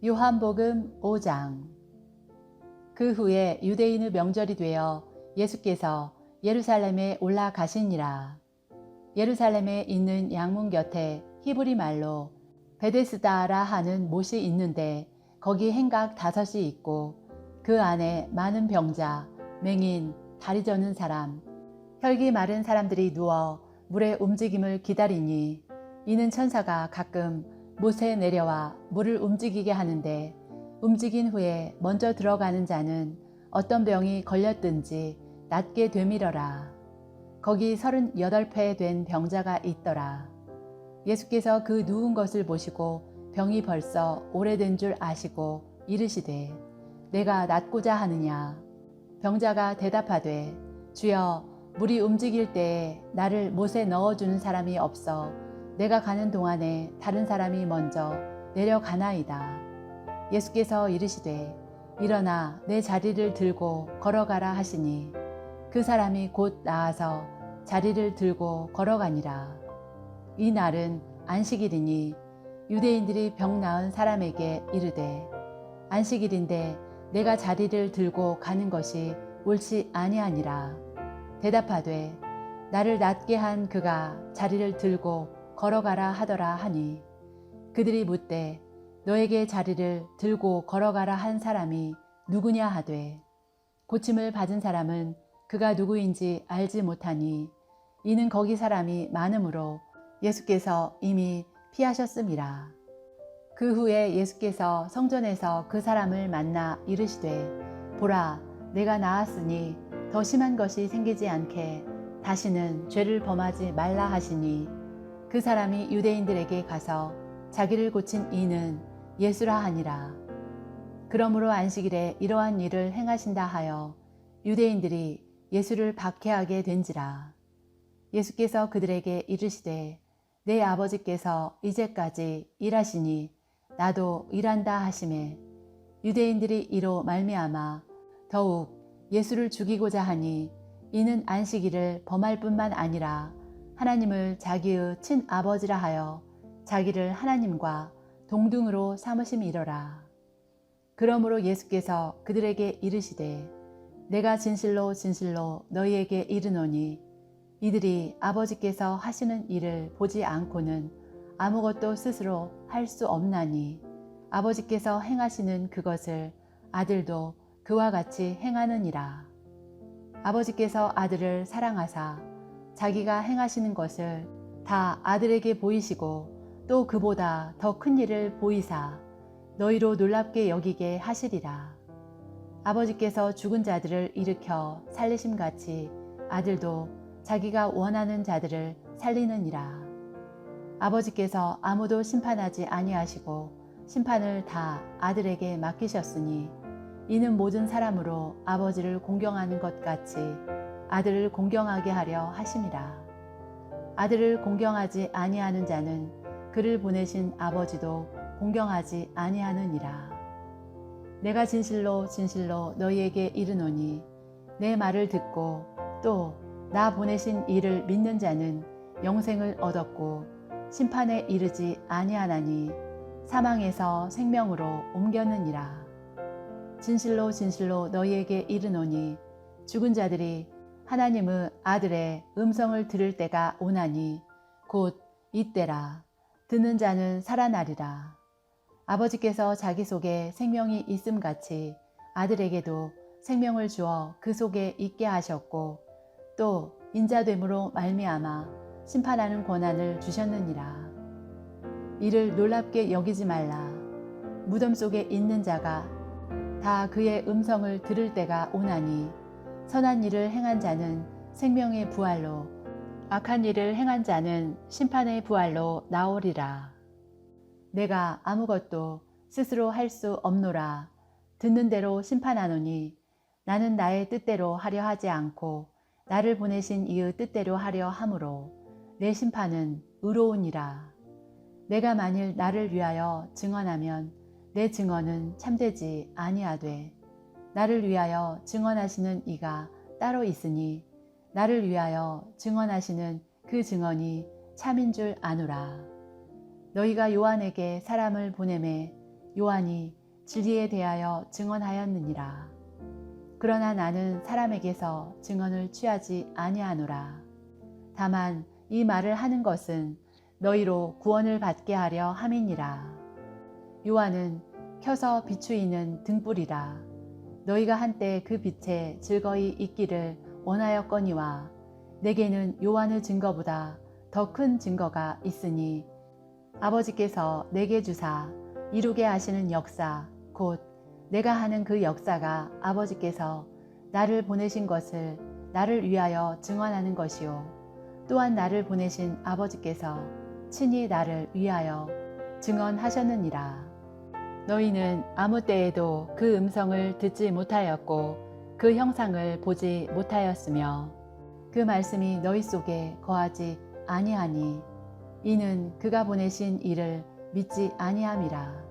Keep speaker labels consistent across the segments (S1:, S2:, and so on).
S1: 요한복음 5장. 그 후에 유대인의 명절이 되어 예수께서 예루살렘에 올라가시니라. 예루살렘에 있는 양문 곁에 히브리 말로 베데스다라 하는 못이 있는데 거기 행각 5이 있고 그 안에 많은 병자, 맹인, 다리 저는 사람, 혈기 마른 사람들이 누워 물의 움직임을 기다리니 이는 천사가 가끔 못에 내려와 물을 움직이게 하는데 움직인 후에 먼저 들어가는 자는 어떤 병이 걸렸든지 낫게 되밀어라. 거기 38회 된 병자가 있더라. 예수께서 그 누운 것을 보시고 병이 벌써 오래된 줄 아시고 이르시되 내가 낫고자 하느냐. 병자가 대답하되 주여 물이 움직일 때에 나를 못에 넣어주는 사람이 없어 내가 가는 동안에 다른 사람이 먼저 내려가나이다. 예수께서 이르시되 일어나 내 자리를 들고 걸어가라 하시니 그 사람이 곧 나아서 자리를 들고 걸어가니라. 이 날은 안식일이니 유대인들이 병 나은 사람에게 이르되 안식일인데 내가 자리를 들고 가는 것이 옳지 아니하니라. 대답하되 나를 낫게 한 그가 자리를 들고 걸어가라 하더라 하니 그들이 묻되 너에게 자리를 들고 걸어가라 한 사람이 누구냐 하되 고침을 받은 사람은 그가 누구인지 알지 못하니 이는 거기 사람이 많으므로 예수께서 이미 피하셨음이라. 그 후에 예수께서 성전에서 그 사람을 만나 이르시되 보라 내가 나았으니 더 심한 것이 생기지 않게 다시는 죄를 범하지 말라 하시니 그 사람이 유대인들에게 가서 자기를 고친 이는 예수라 하니라. 그러므로 안식일에 이러한 일을 행하신다 하여 유대인들이 예수를 박해하게 된지라. 예수께서 그들에게 이르시되 내 아버지께서 이제까지 일하시니 나도 일한다 하시매 유대인들이 이로 말미암아 더욱 예수를 죽이고자 하니 이는 안식일을 범할 뿐만 아니라 하나님을 자기의 친아버지라 하여 자기를 하나님과 동등으로 삼으심이로라. 그러므로 예수께서 그들에게 이르시되 내가 진실로 진실로 너희에게 이르노니 이들이 아버지께서 하시는 일을 보지 않고는 아무것도 스스로 할 수 없나니 아버지께서 행하시는 그것을 아들도 그와 같이 행하느니라. 아버지께서 아들을 사랑하사 자기가 행하시는 것을 다 아들에게 보이시고 또 그보다 더 큰 일을 보이사 너희로 놀랍게 여기게 하시리라. 아버지께서 죽은 자들을 일으켜 살리심같이 아들도 자기가 원하는 자들을 살리느니라. 아버지께서 아무도 심판하지 아니하시고 심판을 다 아들에게 맡기셨으니 이는 모든 사람으로 아버지를 공경하는 것 같이 아들을 공경하게 하려 하심이라. 아들을 공경하지 아니하는 자는 그를 보내신 아버지도 공경하지 아니하느니라. 내가 진실로 진실로 너희에게 이르노니 내 말을 듣고 또 나 보내신 이를 믿는 자는 영생을 얻었고 심판에 이르지 아니하나니 사망에서 생명으로 옮겼느니라. 진실로 진실로 너희에게 이르노니 죽은 자들이 하나님의 아들의 음성을 들을 때가 오나니 곧 이때라. 듣는 자는 살아나리라. 아버지께서 자기 속에 생명이 있음같이 아들에게도 생명을 주어 그 속에 있게 하셨고 또 인자됨으로 말미암아 심판하는 권한을 주셨느니라. 이를 놀랍게 여기지 말라. 무덤 속에 있는 자가 다 그의 음성을 들을 때가 오나니 선한 일을 행한 자는 생명의 부활로 악한 일을 행한 자는 심판의 부활로 나오리라. 내가 아무것도 스스로 할 수 없노라. 듣는 대로 심판하노니 나는 나의 뜻대로 하려 하지 않고 나를 보내신 이의 뜻대로 하려 함으로 내 심판은 의로우니라. 내가 만일 나를 위하여 증언하면 내 증언은 참되지 아니하되 나를 위하여 증언하시는 이가 따로 있으니 나를 위하여 증언하시는 그 증언이 참인 줄 아노라. 너희가 요한에게 사람을 보내매 요한이 진리에 대하여 증언하였느니라. 그러나 나는 사람에게서 증언을 취하지 아니하노라. 다만 이 말을 하는 것은 너희로 구원을 받게 하려 함이니라. 요한은 켜서 비추이는 등불이라. 너희가 한때 그 빛에 즐거이 있기를 원하였거니와 내게는 요한의 증거보다 더 큰 증거가 있으니 아버지께서 내게 주사 이루게 하시는 역사 곧 내가 하는 그 역사가 아버지께서 나를 보내신 것을 나를 위하여 증언하는 것이요 또한 나를 보내신 아버지께서 친히 나를 위하여 증언하셨느니라. 너희는 아무 때에도 그 음성을 듣지 못하였고 그 형상을 보지 못하였으며 그 말씀이 너희 속에 거하지 아니하니 이는 그가 보내신 이를 믿지 아니함이라.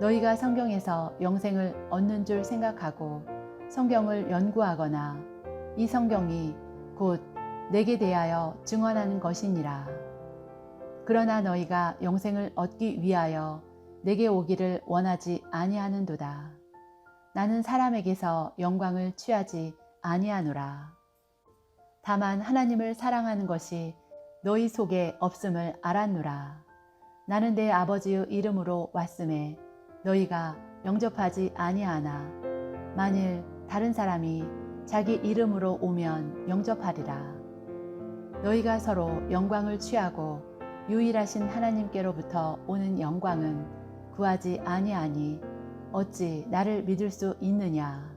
S1: 너희가 성경에서 영생을 얻는 줄 생각하고 성경을 연구하거나 이 성경이 곧 내게 대하여 증언하는 것이니라. 그러나 너희가 영생을 얻기 위하여 내게 오기를 원하지 아니하는도다. 나는 사람에게서 영광을 취하지 아니하노라. 다만 하나님을 사랑하는 것이 너희 속에 없음을 알았노라. 나는 내 아버지의 이름으로 왔음에 너희가 영접하지 아니하나 만일 다른 사람이 자기 이름으로 오면 영접하리라. 너희가 서로 영광을 취하고 유일하신 하나님께로부터 오는 영광은 구하지 아니하니 어찌 나를 믿을 수 있느냐.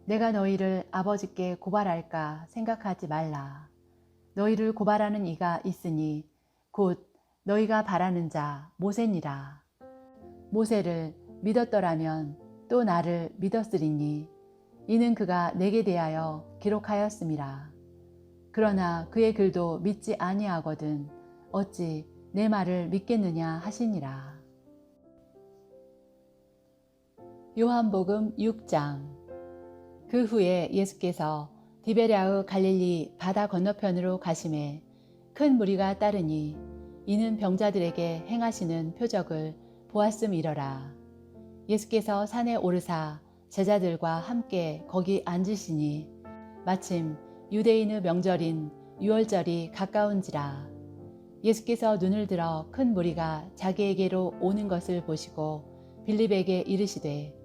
S1: 내가 너희를 아버지께 고발할까 생각하지 말라. 너희를 고발하는 이가 있으니 곧 너희가 바라는 자 모세니라. 모세를 믿었더라면 또 나를 믿었으리니 이는 그가 내게 대하여 기록하였음이라. 그러나 그의 글도 믿지 아니하거든 어찌 내 말을 믿겠느냐 하시니라. 요한복음 6장. 그 후에 예수께서 디베랴의 갈릴리 바다 건너편으로 가심에 큰 무리가 따르니 이는 병자들에게 행하시는 표적을 보았음이러라. 예수께서 산에 오르사 제자들과 함께 거기 앉으시니 마침 유대인의 명절인 유월절이 가까운지라. 예수께서 눈을 들어 큰 무리가 자기에게로 오는 것을 보시고 빌립에게 이르시되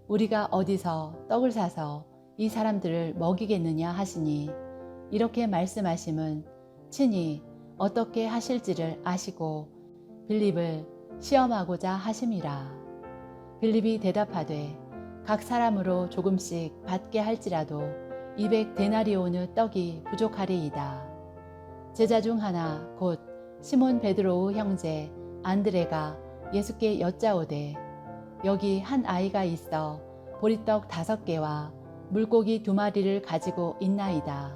S1: 우리가 어디서 떡을 사서 이 사람들을 먹이겠느냐 하시니 이렇게 말씀하심은 친히 어떻게 하실지를 아시고 빌립을 시험하고자 하심이라. 빌립이 대답하되 각 사람으로 조금씩 받게 할지라도 200데나리온의 떡이 부족하리이다. 제자 중 하나 곧 시몬 베드로의 형제 안드레가 예수께 여짜오되 여기 한 아이가 있어 보리떡 5개와 물고기 2마리를 가지고 있나이다.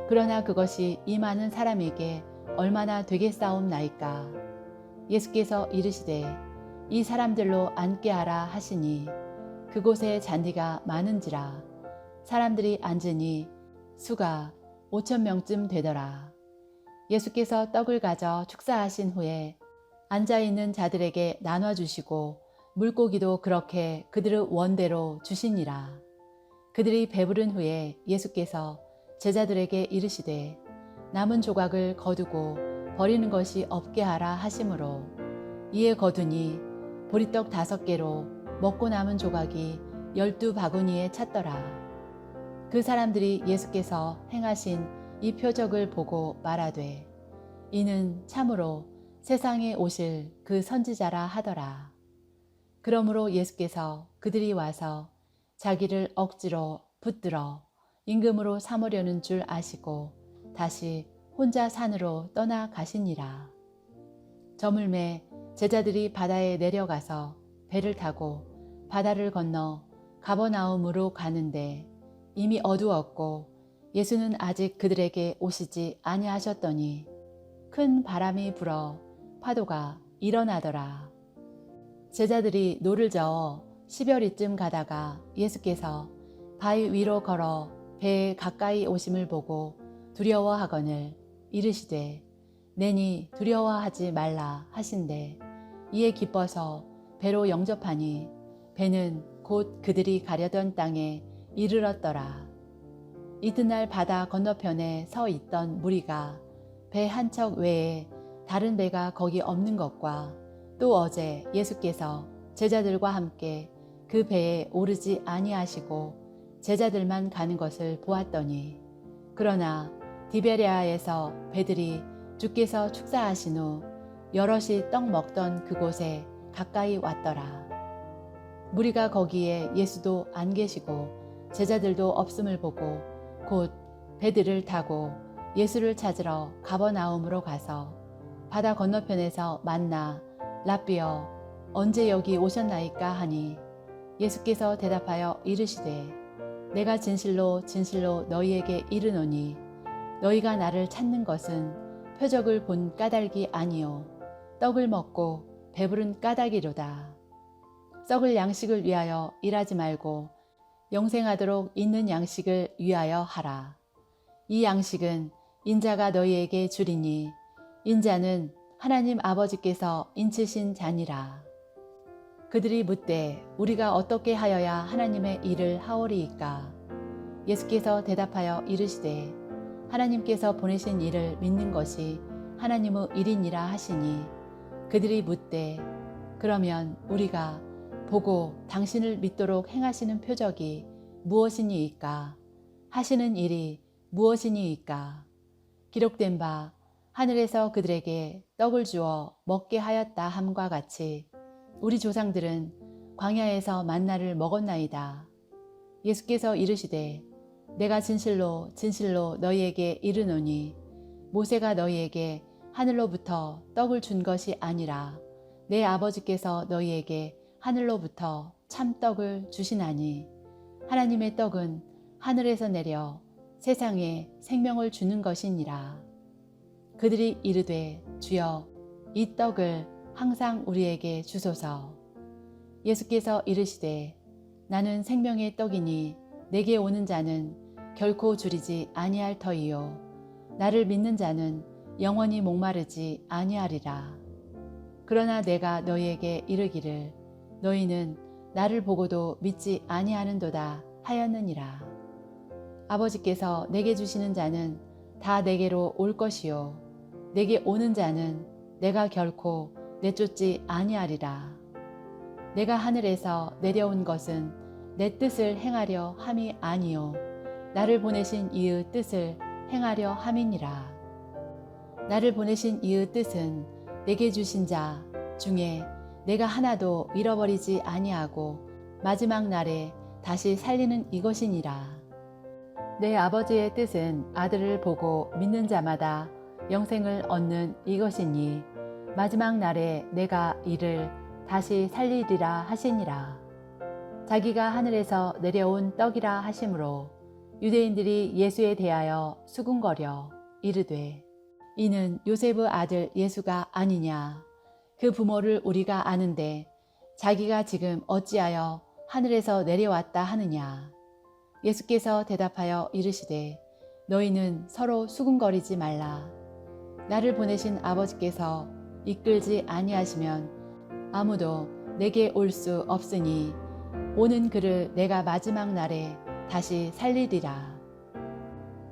S1: 그러나 그것이 이 많은 사람에게 얼마나 되겠사옵나이까. 예수께서 이르시되 이 사람들로 앉게 하라 하시니 그곳에 잔디가 많은지라 사람들이 앉으니 수가 5,000명쯤 되더라. 예수께서 떡을 가져 축사하신 후에 앉아있는 자들에게 나눠주시고 물고기도 그렇게 그들의 원대로 주시니라. 그들이 배부른 후에 예수께서 제자들에게 이르시되 남은 조각을 거두고 버리는 것이 없게 하라 하시므로 이에 거두니 보리떡 5개로 먹고 남은 조각이 12바구니에 찼더라. 그 사람들이 예수께서 행하신 이 표적을 보고 말하되 이는 참으로 세상에 오실 그 선지자라 하더라. 그러므로 예수께서 그들이 와서 자기를 억지로 붙들어 임금으로 삼으려는 줄 아시고 다시 혼자 산으로 떠나 가시니라. 저물매 제자들이 바다에 내려가서 배를 타고 바다를 건너 가버나움으로 가는데 이미 어두웠고 예수는 아직 그들에게 오시지 아니하셨더니 큰 바람이 불어 파도가 일어나더라. 제자들이 노를 저어 10여리쯤 가다가 예수께서 바위 위로 걸어 배에 가까이 오심을 보고 두려워하거늘 이르시되 내니 두려워하지 말라 하신대 이에 기뻐서 배로 영접하니 배는 곧 그들이 가려던 땅에 이르렀더라. 이튿날 바다 건너편에 서 있던 무리가 배 한 척 외에 다른 배가 거기 없는 것과 또 어제 예수께서 제자들과 함께 그 배에 오르지 아니하시고 제자들만 가는 것을 보았더니 그러나 디베랴에서 배들이 주께서 축사하신 후 여럿이 떡 먹던 그곳에 가까이 왔더라. 무리가 거기에 예수도 안 계시고 제자들도 없음을 보고 곧 배들을 타고 예수를 찾으러 가버나움으로 가서 바다 건너편에서 만나 랍비여 언제 여기 오셨나이까 하니 예수께서 대답하여 이르시되 내가 진실로 진실로 너희에게 이르노니 너희가 나를 찾는 것은 표적을 본 까닭이 아니요 떡을 먹고 배부른 까닭이로다. 썩을 양식을 위하여 일하지 말고 영생하도록 있는 양식을 위하여 하라. 이 양식은 인자가 너희에게 주리니 인자는 하나님 아버지께서 인치신 자니라. 그들이 묻되 우리가 어떻게 하여야 하나님의 일을 하오리이까? 예수께서 대답하여 이르시되 하나님께서 보내신 일을 믿는 것이 하나님의 일이니라 하시니 그들이 묻되 그러면 우리가 보고 당신을 믿도록 행하시는 표적이 무엇이니이까? 하시는 일이 무엇이니이까? 기록된 바 하늘에서 그들에게 떡을 주어 먹게 하였다 함과 같이 우리 조상들은 광야에서 만나를 먹었나이다. 예수께서 이르시되 내가 진실로 진실로 너희에게 이르노니 모세가 너희에게 하늘로부터 떡을 준 것이 아니라 내 아버지께서 너희에게 하늘로부터 참떡을 주시나니 하나님의 떡은 하늘에서 내려 세상에 생명을 주는 것이니라. 그들이 이르되 주여 이 떡을 항상 우리에게 주소서. 예수께서 이르시되 나는 생명의 떡이니 내게 오는 자는 결코 줄이지 아니할 터이요 나를 믿는 자는 영원히 목마르지 아니하리라. 그러나 내가 너희에게 이르기를 너희는 나를 보고도 믿지 아니하는도다 하였느니라. 아버지께서 내게 주시는 자는 다 내게로 올 것이요 내게 오는 자는 내가 결코 내쫓지 아니하리라. 내가 하늘에서 내려온 것은 내 뜻을 행하려 함이 아니요 나를 보내신 이의 뜻을 행하려 함이니라. 나를 보내신 이의 뜻은 내게 주신 자 중에 내가 하나도 잃어버리지 아니하고 마지막 날에 다시 살리는 이것이니라. 내 아버지의 뜻은 아들을 보고 믿는 자마다 영생을 얻는 이것이니 마지막 날에 내가 이를 다시 살리리라 하시니라. 자기가 하늘에서 내려온 떡이라 하심으로 유대인들이 예수에 대하여 수군거려 이르되 이는 요셉의 아들 예수가 아니냐. 그 부모를 우리가 아는데 자기가 지금 어찌하여 하늘에서 내려왔다 하느냐. 예수께서 대답하여 이르시되 너희는 서로 수군거리지 말라. 나를 보내신 아버지께서 이끌지 아니하시면 아무도 내게 올 수 없으니 오는 그를 내가 마지막 날에 다시 살리리라.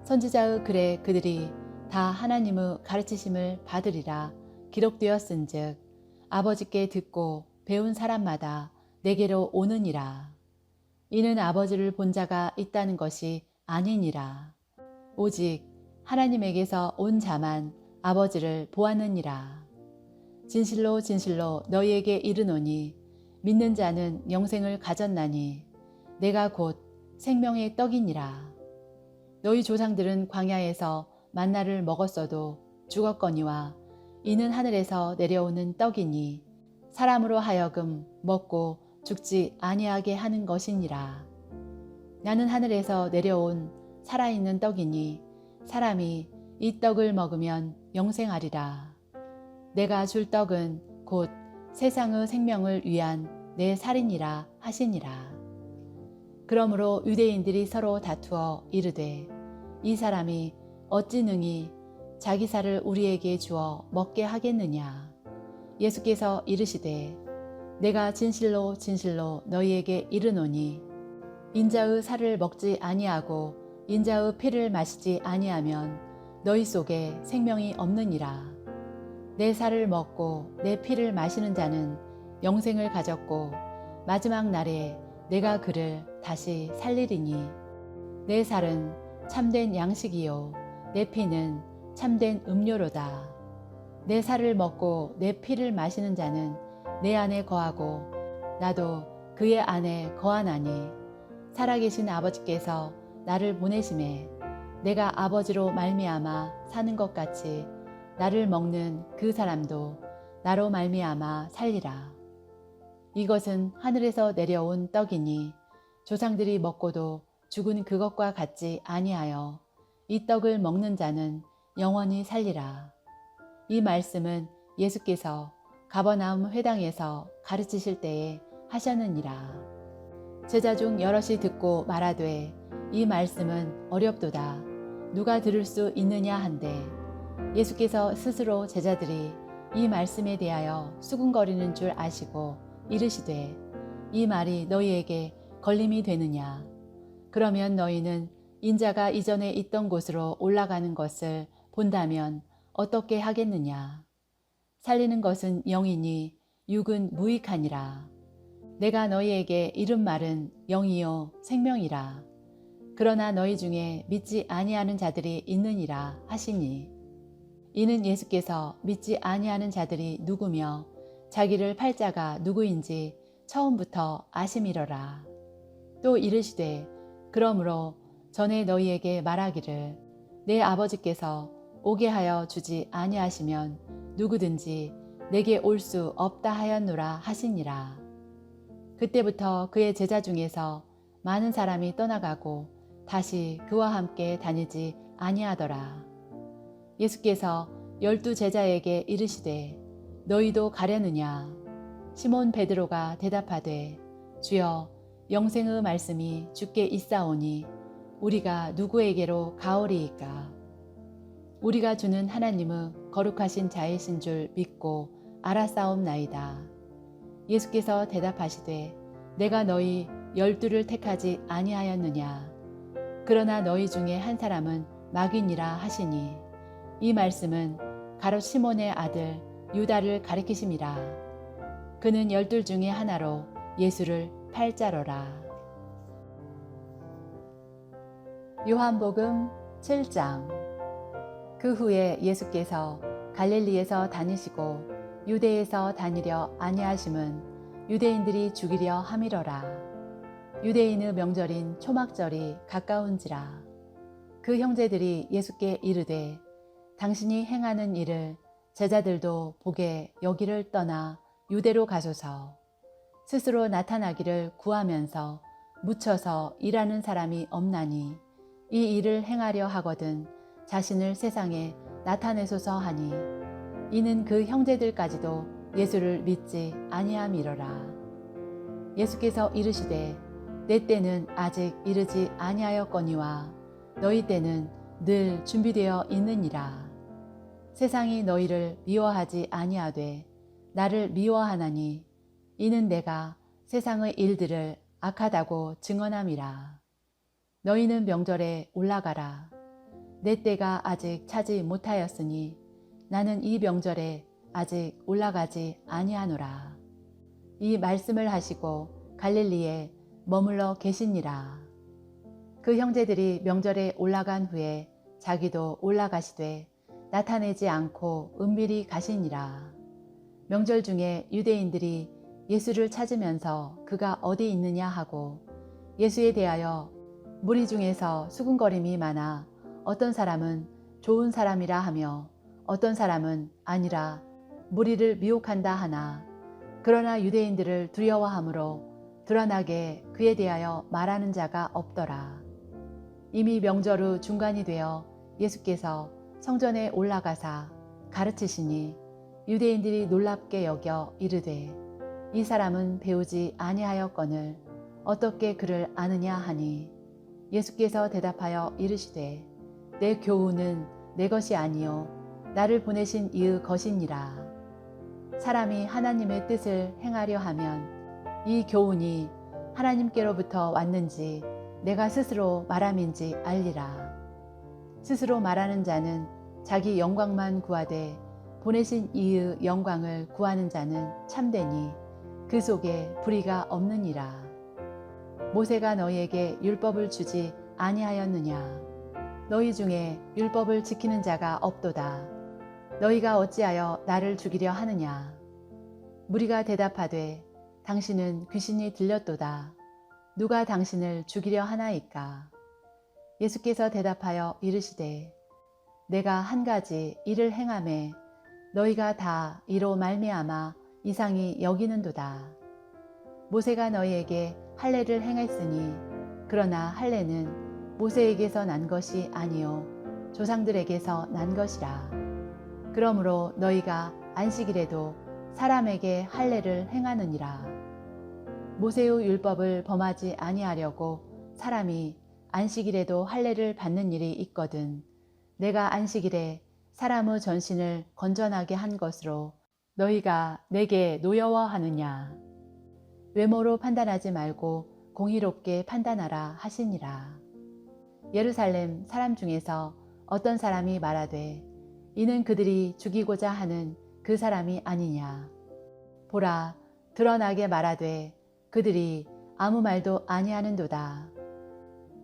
S1: 선지자의 글에 그들이 다 하나님의 가르치심을 받으리라 기록되었은즉 아버지께 듣고 배운 사람마다 내게로 오느니라. 이는 아버지를 본 자가 있다는 것이 아니니라. 오직 하나님에게서 온 자만 아버지를 보았느니라. 진실로 진실로 너희에게 이르노니 믿는 자는 영생을 가졌나니 내가 곧 생명의 떡이니라. 너희 조상들은 광야에서 만나를 먹었어도 죽었거니와 이는 하늘에서 내려오는 떡이니 사람으로 하여금 먹고 죽지 아니하게 하는 것이니라. 나는 하늘에서 내려온 살아있는 떡이니 사람이 이 떡을 먹으면 영생하리라. 내가 줄 떡은 곧 세상의 생명을 위한 내 살이니라 하시니라. 그러므로 유대인들이 서로 다투어 이르되 이 사람이 어찌 능히 자기 살을 우리에게 주어 먹게 하겠느냐. 예수께서 이르시되 내가 진실로 진실로 너희에게 이르노니 인자의 살을 먹지 아니하고 인자의 피를 마시지 아니하면 너희 속에 생명이 없느니라. 내 살을 먹고 내 피를 마시는 자는 영생을 가졌고 마지막 날에 내가 그를 다시 살리리니 내 살은 참된 양식이요 내 피는 참된 음료로다. 내 살을 먹고 내 피를 마시는 자는 내 안에 거하고 나도 그의 안에 거하나니 살아계신 아버지께서 나를 보내심에 내가 아버지로 말미암아 사는 것 같이 나를 먹는 그 사람도 나로 말미암아 살리라. 이것은 하늘에서 내려온 떡이니 조상들이 먹고도 죽은 그것과 같지 아니하여 이 떡을 먹는 자는 영원히 살리라. 이 말씀은 예수께서 가버나움 회당에서 가르치실 때에 하셨느니라. 제자 중 여럿이 듣고 말하되 이 말씀은 어렵도다. 누가 들을 수 있느냐 한데 예수께서 스스로 제자들이 이 말씀에 대하여 수군거리는 줄 아시고 이르시되 이 말이 너희에게 걸림이 되느냐. 그러면 너희는 인자가 이전에 있던 곳으로 올라가는 것을 본다면 어떻게 하겠느냐. 살리는 것은 영이니 육은 무익하니라. 내가 너희에게 이른 말은 영이요 생명이라. 그러나 너희 중에 믿지 아니하는 자들이 있느니라 하시니 이는 예수께서 믿지 아니하는 자들이 누구며 자기를 팔 자가 누구인지 처음부터 아심이러라. 또 이르시되 그러므로 전에 너희에게 말하기를 내 아버지께서 오게 하여 주지 아니하시면 누구든지 내게 올 수 없다 하였노라 하시니라. 그때부터 그의 제자 중에서 많은 사람이 떠나가고 다시 그와 함께 다니지 아니하더라. 예수께서 12 제자에게 이르시되 너희도 가려느냐. 시몬 베드로가 대답하되 주여 영생의 말씀이 주께 있사오니 우리가 누구에게로 가오리이까. 우리가 주는 하나님의 거룩하신 자이신 줄 믿고 알았사옵나이다. 예수께서 대답하시되 내가 너희 12를 택하지 아니하였느냐. 그러나 너희 중에 한 사람은 마귀니라 하시니 이 말씀은 가롯 시몬의 아들 유다를 가리키심이라. 그는 12 중에 하나로 예수를 팔 자로라. 요한복음 7장. 그 후에 예수께서 갈릴리에서 다니시고 유대에서 다니려 아니하심은 유대인들이 죽이려 함이러라. 유대인의 명절인 초막절이 가까운지라. 그 형제들이 예수께 이르되 당신이 행하는 일을 제자들도 보게 여기를 떠나 유대로 가소서. 스스로 나타나기를 구하면서 묻혀서 일하는 사람이 없나니 이 일을 행하려 하거든 자신을 세상에 나타내소서 하니 이는 그 형제들까지도 예수를 믿지 아니함이러라. 예수께서 이르시되 내 때는 아직 이르지 아니하였거니와 너희 때는 늘 준비되어 있느니라. 세상이 너희를 미워하지 아니하되 나를 미워하나니 이는 내가 세상의 일들을 악하다고 증언함이라. 너희는 명절에 올라가라. 내 때가 아직 차지 못하였으니 나는 이 명절에 아직 올라가지 아니하노라. 이 말씀을 하시고 갈릴리에 머물러 계시니라. 그 형제들이 명절에 올라간 후에 자기도 올라가시되 나타내지 않고 은밀히 가시니라. 명절 중에 유대인들이 예수를 찾으면서 그가 어디 있느냐 하고 예수에 대하여 무리 중에서 수군거림이 많아 어떤 사람은 좋은 사람이라 하며 어떤 사람은 아니라 무리를 미혹한다 하나 그러나 유대인들을 두려워하므로 드러나게 그에 대하여 말하는 자가 없더라. 이미 명절 후 중간이 되어 예수께서 성전에 올라가사 가르치시니 유대인들이 놀랍게 여겨 이르되 이 사람은 배우지 아니하였거늘 어떻게 그를 아느냐 하니 예수께서 대답하여 이르시되 내 교훈은 내 것이 아니요 나를 보내신 이의 것이니라. 사람이 하나님의 뜻을 행하려 하면 이 교훈이 하나님께로부터 왔는지 내가 스스로 말함인지 알리라. 스스로 말하는 자는 자기 영광만 구하되 보내신 이의 영광을 구하는 자는 참되니 그 속에 불의가 없느니라. 모세가 너희에게 율법을 주지 아니하였느냐? 너희 중에 율법을 지키는 자가 없도다. 너희가 어찌하여 나를 죽이려 하느냐? 무리가 대답하되 당신은 귀신이 들렸도다. 누가 당신을 죽이려 하나이까? 예수께서 대답하여 이르시되 내가 한 가지 일을 행하매 너희가 다 이로 말미암아 이상히 여기는도다. 모세가 너희에게 할례를 행했으니 그러나 할례는 모세에게서 난 것이 아니요 조상들에게서 난 것이라. 그러므로 너희가 안식일에도 사람에게 할례를 행하느니라. 모세의 율법을 범하지 아니하려고 사람이 안식일에도 할례를 받는 일이 있거든 내가 안식일에 사람의 전신을 건전하게 한 것으로 너희가 내게 노여워하느냐? 외모로 판단하지 말고 공의롭게 판단하라 하시니라. 예루살렘 사람 중에서 어떤 사람이 말하되 이는 그들이 죽이고자 하는 그 사람이 아니냐? 보라, 드러나게 말하되 그들이 아무 말도 아니하는도다.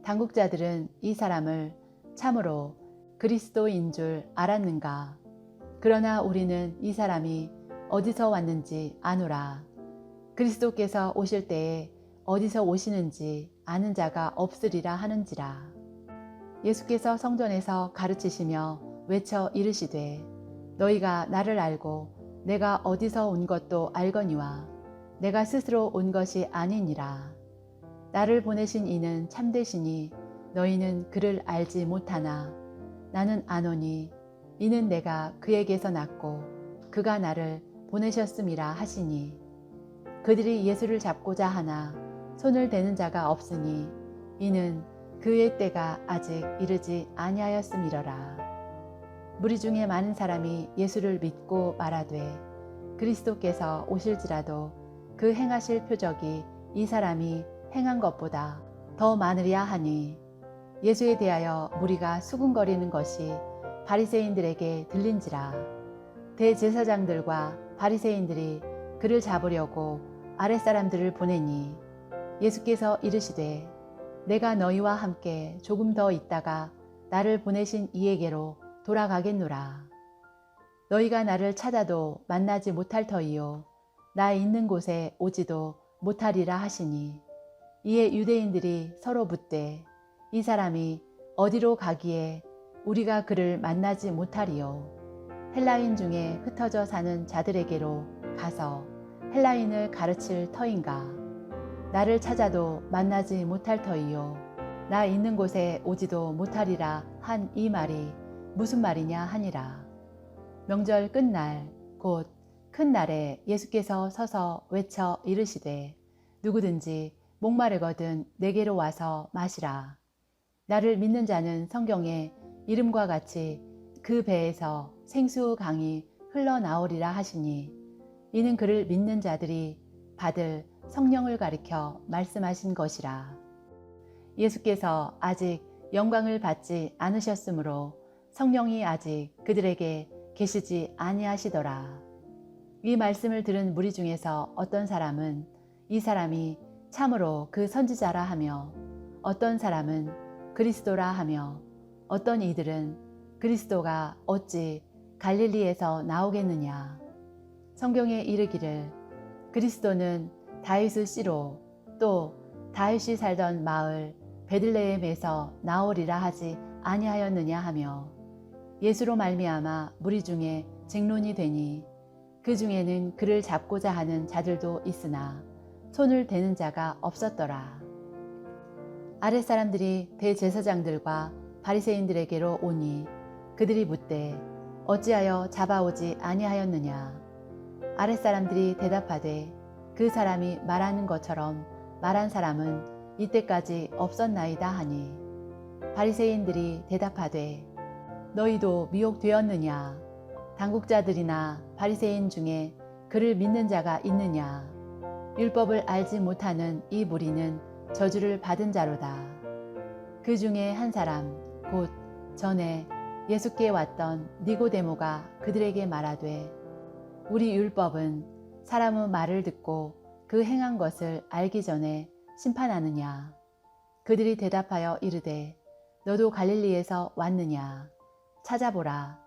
S1: 당국자들은 이 사람을 참으로 그리스도인 줄 알았는가? 그러나 우리는 이 사람이 어디서 왔는지 아노라. 그리스도께서 오실 때에 어디서 오시는지 아는 자가 없으리라 하는지라. 예수께서 성전에서 가르치시며 외쳐 이르시되 너희가 나를 알고 내가 어디서 온 것도 알거니와 내가 스스로 온 것이 아니니라. 나를 보내신 이는 참되시니 너희는 그를 알지 못하나 나는 아노니 이는 내가 그에게서 났고 그가 나를 보내셨음이라 하시니 그들이 예수를 잡고자 하나 손을 대는 자가 없으니 이는 그의 때가 아직 이르지 아니하였음이러라. 무리 중에 많은 사람이 예수를 믿고 말하되 그리스도께서 오실지라도 그 행하실 표적이 이 사람이 행한 것보다 더 많으랴 하니 예수에 대하여 무리가 수군거리는 것이 바리새인들에게 들린지라. 대제사장들과 바리새인들이 그를 잡으려고 아랫사람들을 보내니 예수께서 이르시되 내가 너희와 함께 조금 더 있다가 나를 보내신 이에게로 돌아가겠노라. 너희가 나를 찾아도 만나지 못할 터이요 나 있는 곳에 오지도 못하리라 하시니 이에 유대인들이 서로 묻되 이 사람이 어디로 가기에 우리가 그를 만나지 못하리요? 헬라인 중에 흩어져 사는 자들에게로 가서 헬라인을 가르칠 터인가? 나를 찾아도 만나지 못할 터이요 나 있는 곳에 오지도 못하리라 한 이 말이 무슨 말이냐 하니라. 명절 끝날 곧 큰 날에 예수께서 서서 외쳐 이르시되 누구든지 목마르거든 내게로 와서 마시라. 나를 믿는 자는 성경에 이름과 같이 그 배에서 생수 강이 흘러나오리라 하시니 이는 그를 믿는 자들이 받을 성령을 가리켜 말씀하신 것이라. 예수께서 아직 영광을 받지 않으셨으므로 성령이 아직 그들에게 계시지 아니하시더라. 이 말씀을 들은 무리 중에서 어떤 사람은 이 사람이 참으로 그 선지자라 하며 어떤 사람은 그리스도라 하며 어떤 이들은 그리스도가 어찌 갈릴리에서 나오겠느냐. 성경에 이르기를 그리스도는 다윗의 씨로 또 다윗이 살던 마을 베들레헴에서 나오리라 하지 아니하였느냐 하며 예수로 말미암아 무리 중에 쟁론이 되니 그 중에는 그를 잡고자 하는 자들도 있으나 손을 대는 자가 없었더라. 아랫사람들이 대제사장들과 바리새인들에게로 오니 그들이 묻되 어찌하여 잡아오지 아니하였느냐. 아랫사람들이 대답하되 그 사람이 말하는 것처럼 말한 사람은 이때까지 없었나이다 하니 바리새인들이 대답하되 너희도 미혹되었느냐. 당국자들이나 바리새인 중에 그를 믿는 자가 있느냐. 율법을 알지 못하는 이 무리는 저주를 받은 자로다. 그 중에 한 사람 곧 전에 예수께 왔던 니고데모가 그들에게 말하되 우리 율법은 사람의 말을 듣고 그 행한 것을 알기 전에 심판하느냐. 그들이 대답하여 이르되 너도 갈릴리에서 왔느냐. 찾아보라.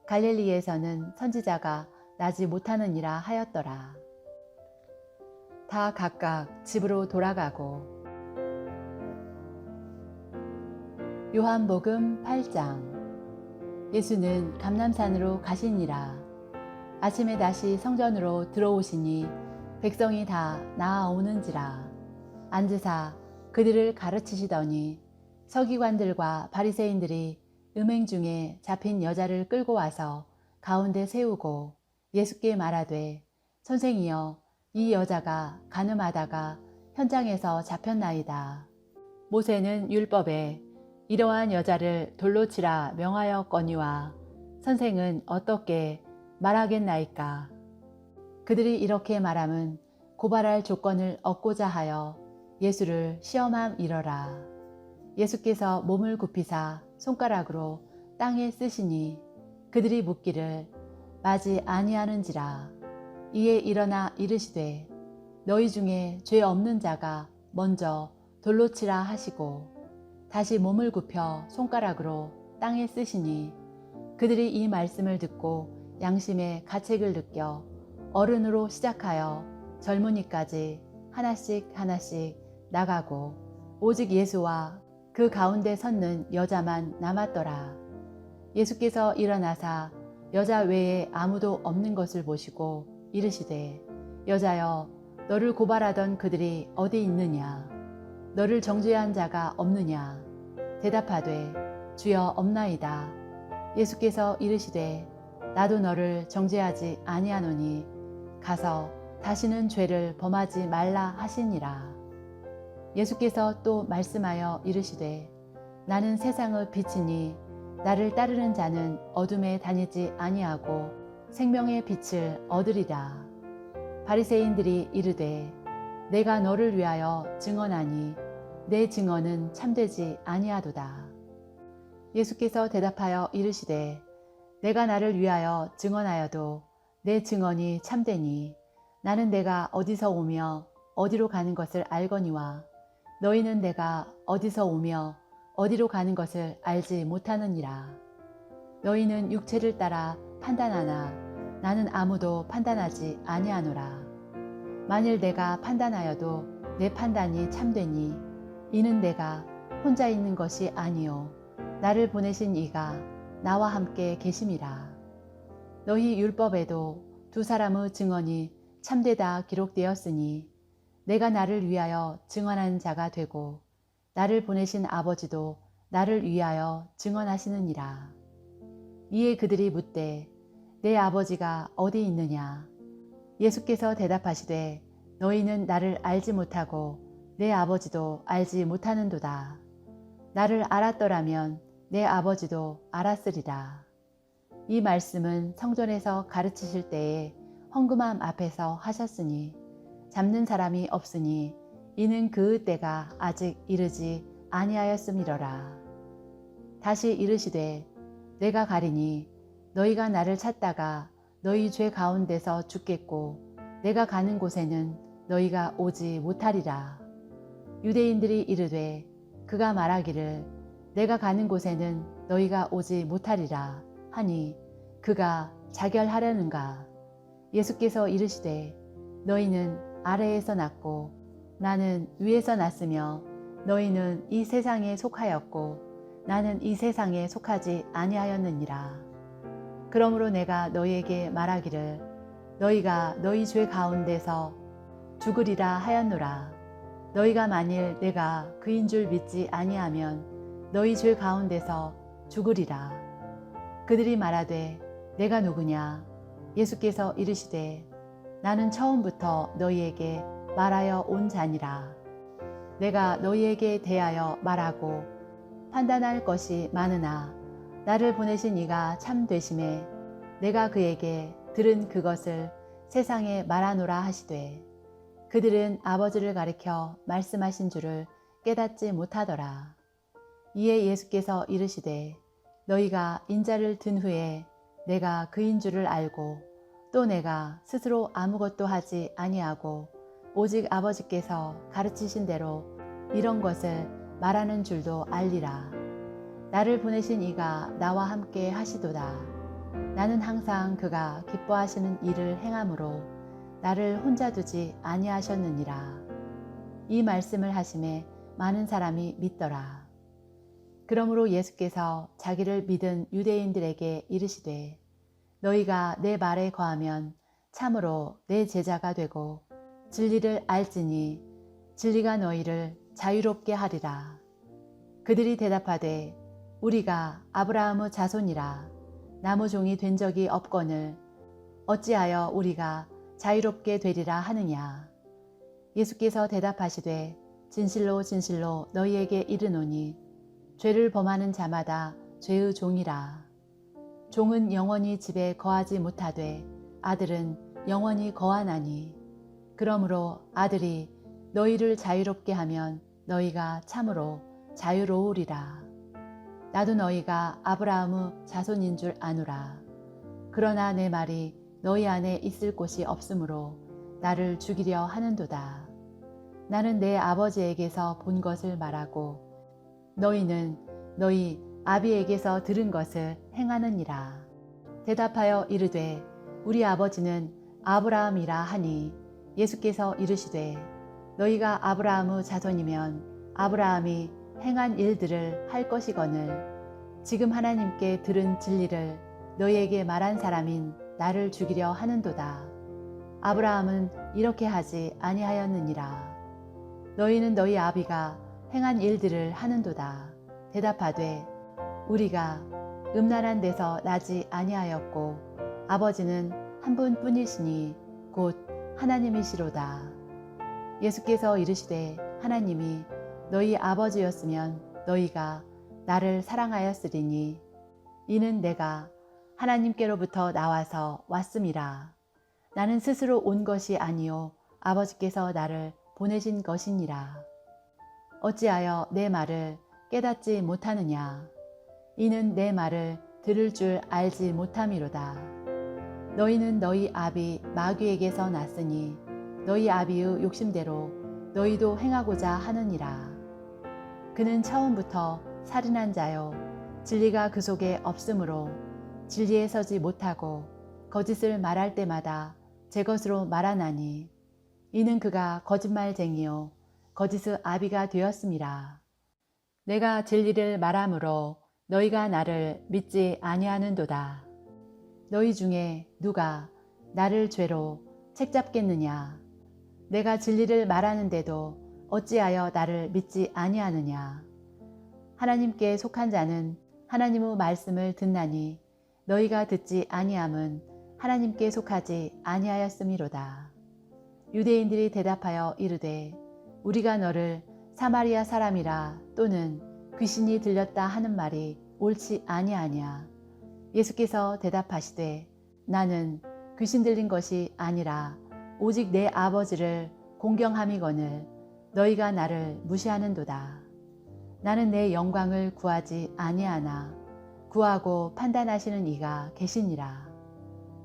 S1: 갈릴리에서는 선지자가 나지 못하느니라 하였더라. 다 각각 집으로 돌아가고. 요한복음 8장. 예수는 감람산으로 가시니라. 아침에 다시 성전으로 들어오시니 백성이 다 나아오는지라. 앉으사 그들을 가르치시더니 서기관들과 바리새인들이 음행 중에 잡힌 여자를 끌고 와서 가운데 세우고 예수께 말하되 선생이여 이 여자가 간음하다가 현장에서 잡혔나이다. 모세는 율법에 이러한 여자를 돌로 치라 명하였거니와 선생은 어떻게 말하겠나이까. 그들이 이렇게 말함은 고발할 조건을 얻고자 하여 예수를 시험함이러라. 예수께서 몸을 굽히사 손가락으로 땅에 쓰시니 그들이 묻기를 마지 아니하는지라. 이에 일어나 이르시되 너희 중에 죄 없는 자가 먼저 돌로 치라 하시고 다시 몸을 굽혀 손가락으로 땅에 쓰시니 그들이 이 말씀을 듣고 양심의 가책을 느껴 어른으로 시작하여 젊은이까지 하나씩 하나씩 나가고 오직 예수와 그 가운데 섰는 여자만 남았더라. 예수께서 일어나사 여자 외에 아무도 없는 것을 보시고 이르시되 여자여 너를 고발하던 그들이 어디 있느냐. 너를 정죄한 자가 없느냐. 대답하되 주여 없나이다. 예수께서 이르시되 나도 너를 정죄하지 아니하노니 가서 다시는 죄를 범하지 말라 하시니라. 예수께서 또 말씀하여 이르시되 나는 세상의 빛이니 나를 따르는 자는 어둠에 다니지 아니하고 생명의 빛을 얻으리라. 바리새인들이 이르되 내가 너를 위하여 증언하니 내 증언은 참되지 아니하도다. 예수께서 대답하여 이르시되 내가 나를 위하여 증언하여도 내 증언이 참되니 나는 내가 어디서 오며 어디로 가는 것을 알거니와 너희는 내가 어디서 오며 어디로 가는 것을 알지 못하느니라. 너희는 육체를 따라 판단하나 나는 아무도 판단하지 아니하노라. 만일 내가 판단하여도 내 판단이 참되니 이는 내가 혼자 있는 것이 아니요 나를 보내신 이가 나와 함께 계심이라. 너희 율법에도 두 사람의 증언이 참되다 기록되었으니 내가 나를 위하여 증언하는 자가 되고 나를 보내신 아버지도 나를 위하여 증언하시느니라. 이에 그들이 묻되 내 아버지가 어디 있느냐. 예수께서 대답하시되 너희는 나를 알지 못하고 내 아버지도 알지 못하는도다. 나를 알았더라면 내 아버지도 알았으리라. 이 말씀은 성전에서 가르치실 때에 헌금함 앞에서 하셨으니 잡는 사람이 없으니 이는 그의 때가 아직 이르지 아니하였음이러라. 다시 이르시되 내가 가리니 너희가 나를 찾다가 너희 죄 가운데서 죽겠고 내가 가는 곳에는 너희가 오지 못하리라. 유대인들이 이르되 그가 말하기를 내가 가는 곳에는 너희가 오지 못하리라 하니 그가 자결하려는가. 예수께서 이르시되 너희는 아래에서 났고 나는 위에서 났으며 너희는 이 세상에 속하였고 나는 이 세상에 속하지 아니하였느니라. 그러므로 내가 너희에게 말하기를 너희가 너희 죄 가운데서 죽으리라 하였노라. 너희가 만일 내가 그인 줄 믿지 아니하면 너희 죄 가운데서 죽으리라. 그들이 말하되 내가 누구냐. 예수께서 이르시되 나는 처음부터 너희에게 말하여 온 자니라. 내가 너희에게 대하여 말하고 판단할 것이 많으나 나를 보내신 이가 참 되심에 내가 그에게 들은 그것을 세상에 말하노라 하시되 그들은 아버지를 가리켜 말씀하신 줄을 깨닫지 못하더라. 이에 예수께서 이르시되 너희가 인자를 든 후에 내가 그인 줄을 알고 또 내가 스스로 아무것도 하지 아니하고 오직 아버지께서 가르치신 대로 이런 것을 말하는 줄도 알리라. 나를 보내신 이가 나와 함께 하시도다. 나는 항상 그가 기뻐하시는 일을 행함으로 나를 혼자 두지 아니하셨느니라. 이 말씀을 하심에 많은 사람이 믿더라. 그러므로 예수께서 자기를 믿은 유대인들에게 이르시되 너희가 내 말에 거하면 참으로 내 제자가 되고 진리를 알지니 진리가 너희를 자유롭게 하리라. 그들이 대답하되 우리가 아브라함의 자손이라 나무종이 된 적이 없거늘 어찌하여 우리가 자유롭게 되리라 하느냐. 예수께서 대답하시되 진실로 진실로 너희에게 이르노니 죄를 범하는 자마다 죄의 종이라. 종은 영원히 집에 거하지 못하되 아들은 영원히 거하나니 그러므로 아들이 너희를 자유롭게 하면 너희가 참으로 자유로우리라. 나도 너희가 아브라함의 자손인 줄 아노라. 그러나 내 말이 너희 안에 있을 곳이 없으므로 나를 죽이려 하는도다. 나는 내 아버지에게서 본 것을 말하고 너희는 너희 아비에게서 들은 것을 행하느니라. 대답하여 이르되 우리 아버지는 아브라함이라 하니 예수께서 이르시되 너희가 아브라함의 자손이면 아브라함이 행한 일들을 할 것이거늘 지금 하나님께 들은 진리를 너희에게 말한 사람인 나를 죽이려 하는도다. 아브라함은 이렇게 하지 아니하였느니라. 너희는 너희 아비가 행한 일들을 하는도다. 대답하되 우리가 음란한 데서 나지 아니하였고 아버지는 한 분뿐이시니 곧 하나님이시로다. 예수께서 이르시되 하나님이 너희 아버지였으면 너희가 나를 사랑하였으리니 이는 내가 하나님께로부터 나와서 왔음이라. 나는 스스로 온 것이 아니요 아버지께서 나를 보내신 것이니라. 어찌하여 내 말을 깨닫지 못하느냐. 이는 내 말을 들을 줄 알지 못함이로다. 너희는 너희 아비 마귀에게서 났으니 너희 아비의 욕심대로 너희도 행하고자 하느니라. 그는 처음부터 살인한 자요 진리가 그 속에 없으므로 진리에 서지 못하고 거짓을 말할 때마다 제 것으로 말하나니 이는 그가 거짓말쟁이요 거짓의 아비가 되었음이라. 내가 진리를 말함으로 너희가 나를 믿지 아니하는도다. 너희 중에 누가 나를 죄로 책잡겠느냐. 내가 진리를 말하는데도 어찌하여 나를 믿지 아니하느냐. 하나님께 속한 자는 하나님의 말씀을 듣나니 너희가 듣지 아니함은 하나님께 속하지 아니하였음이로다. 유대인들이 대답하여 이르되 우리가 너를 사마리아 사람이라 또는 귀신이 들렸다 하는 말이 옳지 아니하냐. 예수께서 대답하시되 나는 귀신 들린 것이 아니라 오직 내 아버지를 공경함이거늘 너희가 나를 무시하는도다. 나는 내 영광을 구하지 아니하나 구하고 판단하시는 이가 계시니라.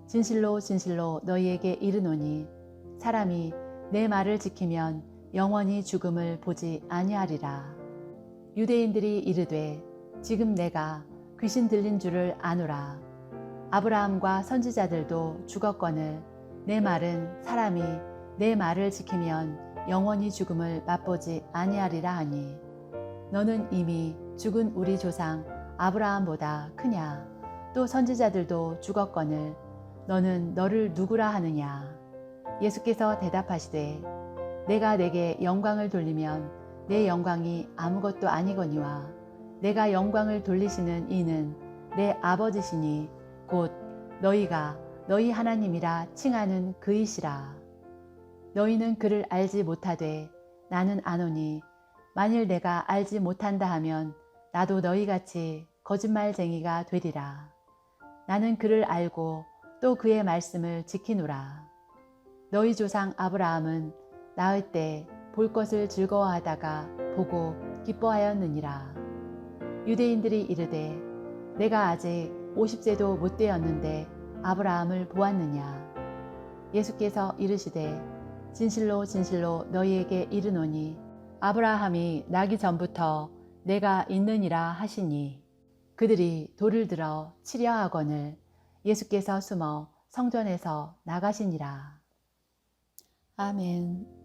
S1: 진실로 진실로 너희에게 이르노니 사람이 내 말을 지키면 영원히 죽음을 보지 아니하리라. 유대인들이 이르되 지금 내가 귀신 들린 줄을 아노라. 아브라함과 선지자들도 죽었거늘 내 말은 사람이 내 말을 지키면 영원히 죽음을 맛보지 아니하리라 하니 너는 이미 죽은 우리 조상 아브라함보다 크냐. 또 선지자들도 죽었거늘 너는 너를 누구라 하느냐. 예수께서 대답하시되 내가 내게 영광을 돌리면 내 영광이 아무것도 아니거니와 내가 영광을 돌리시는 이는 내 아버지시니 곧 너희가 너희 하나님이라 칭하는 그이시라. 너희는 그를 알지 못하되 나는 아노니 만일 내가 알지 못한다 하면 나도 너희같이 거짓말쟁이가 되리라. 나는 그를 알고 또 그의 말씀을 지키노라. 너희 조상 아브라함은 나을 때 볼 것을 즐거워하다가 보고 기뻐하였느니라. 유대인들이 이르되 내가 아직 50세도 못 되었는데 아브라함을 보았느냐. 예수께서 이르시되 진실로 진실로 너희에게 이르노니 아브라함이 나기 전부터 내가 있느니라 하시니. 그들이 돌을 들어 치려 하거늘 예수께서 숨어 성전에서 나가시니라. 아멘.